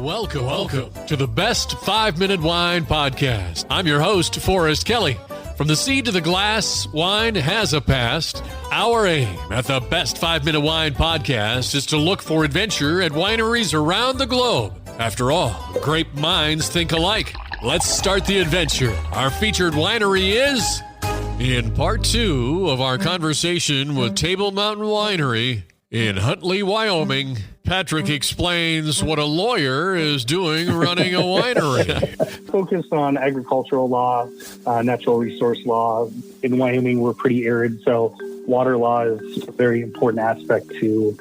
Welcome to the Best 5-Minute Wine Podcast. I'm your host, Forrest Kelly. From the seed to the glass, wine has a past. Our aim at the Best 5-Minute Wine Podcast is to look for adventure at wineries around the globe. After all, grape minds think alike. Let's start the adventure. Our featured winery is... In part 2 of our conversation with Table Mountain Winery in Huntley, Wyoming, Patrick explains what a lawyer is doing running a winery. Focused on agricultural law, natural resource law. In Wyoming, we're pretty arid, so water law is a very important aspect to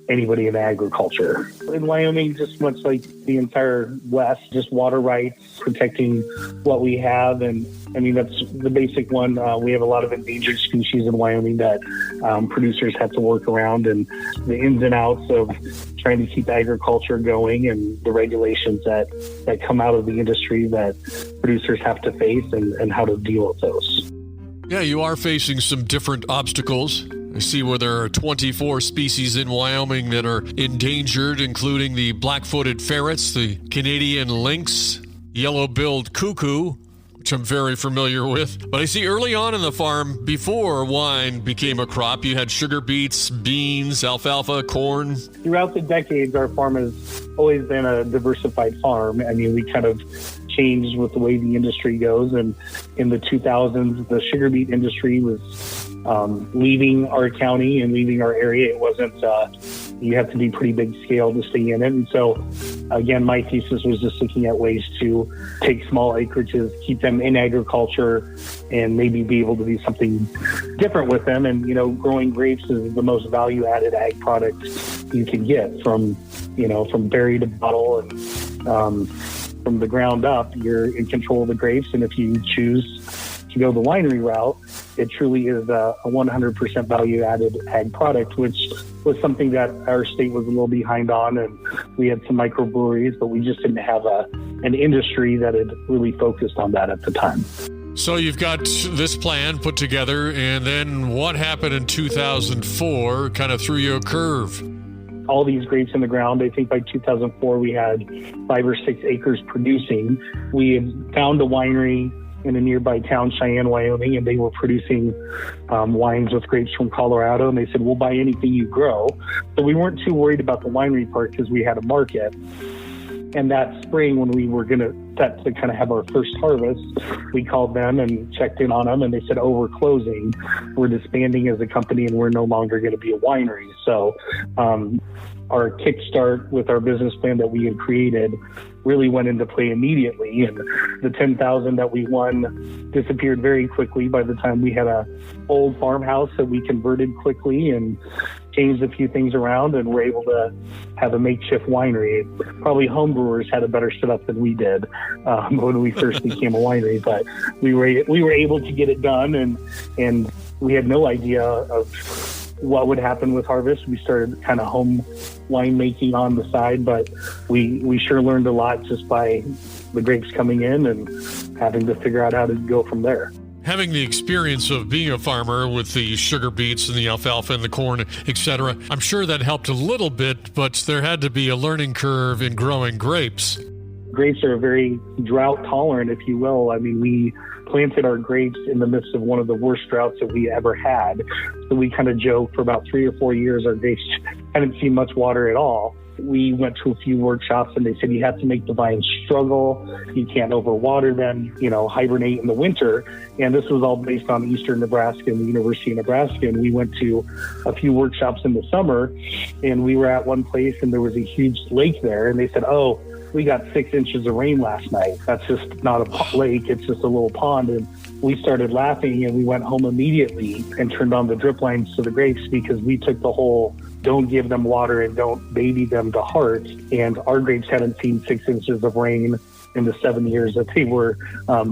anybody in agriculture. In Wyoming, just much like the entire West, just water rights, protecting what we have. And I mean, that's the basic one. We have a lot of endangered species in Wyoming that producers have to work around, and the ins and outs of trying to keep agriculture going and the regulations that come out of the industry that producers have to face and how to deal with those. Yeah, you are facing some different obstacles. I see where there are 24 species in Wyoming that are endangered, including the black-footed ferrets, the Canadian lynx, yellow-billed cuckoo, which I'm very familiar with. But I see early on in the farm, before wine became a crop, you had sugar beets, beans, alfalfa, corn. Throughout the decades, our farm has always been a diversified farm. I mean, we kind of changed with the way the industry goes. And in the 2000s, the sugar beet industry was leaving our county and leaving our area. It wasn't, you have to be pretty big scale to stay in it. And so, again, my thesis was just looking at ways to take small acreages, keep them in agriculture, and maybe be able to do something different with them. And, you know, growing grapes is the most value-added ag product you can get from berry to bottle and from the ground up. You're in control of the grapes. And if you choose to go the winery route, it truly is a 100% value-added ag product, which was something that our state was a little behind on. And we had some microbreweries, but we just didn't have an industry that had really focused on that at the time. So you've got this plan put together, and then what happened in 2004 kind of threw you a curve? All these grapes in the ground. I think by 2004, we had 5 or 6 acres producing. We had found a winery in a nearby town, Cheyenne, Wyoming, and they were producing wines with grapes from Colorado. And they said, we'll buy anything you grow. So we weren't too worried about the winery part because we had a market. And that spring, when we were going to set to kind of have our first harvest, we called them and checked in on them. And they said, oh, we're closing. We're disbanding as a company and we're no longer going to be a winery. So our kickstart with our business plan that we had created really went into play immediately. And the $10,000 that we won disappeared very quickly by the time we had a old farmhouse that we converted quickly and changed a few things around and were able to have a makeshift winery. Probably home brewers had a better setup than we did when we first became a winery, but we were able to get it done, and we had no idea of what would happen with harvest. We started kind of home winemaking on the side, but we sure learned a lot just by the grapes coming in and having to figure out how to go from there. Having the experience of being a farmer with the sugar beets and the alfalfa and the corn, etc., I'm sure that helped a little bit, but there had to be a learning curve in growing grapes. Grapes are very drought tolerant, if you will. I mean, we planted our grapes in the midst of one of the worst droughts that we ever had. So we kind of joked for about 3 or 4 years, our grapes hadn't seen much water at all. We went to a few workshops and they said you have to make the vines struggle. You can't overwater them, hibernate in the winter. And this was all based on Eastern Nebraska and the University of Nebraska. And we went to a few workshops in the summer, and we were at one place and there was a huge lake there. And they said, oh, we got 6 inches of rain last night. That's just not a lake. It's just a little pond. And we started laughing and we went home immediately and turned on the drip lines to the grapes because we took the whole don't give them water and don't baby them to heart. And our grapes hadn't seen 6 inches of rain in the 7 years that they were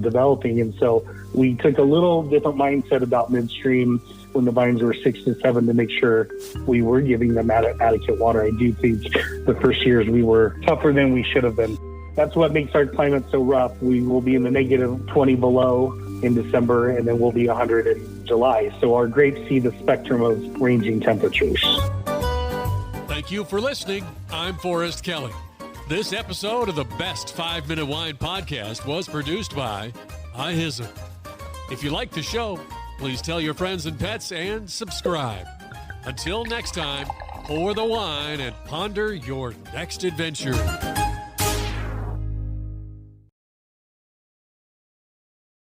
developing. And so we took a little different mindset about midstream when the vines were 6 to 7 to make sure we were giving them adequate water. I do think the first years we were tougher than we should have been. That's what makes our climate so rough. We will be in the negative 20 below in December, and then we'll be 100 in July. So our grapes see the spectrum of ranging temperatures. Thank you for listening. I'm Forrest Kelly. This episode of the Best 5 Minute Wine Podcast was produced by iHizzle. If you like the show, please tell your friends and pets and subscribe. Until next time, pour the wine and ponder your next adventure.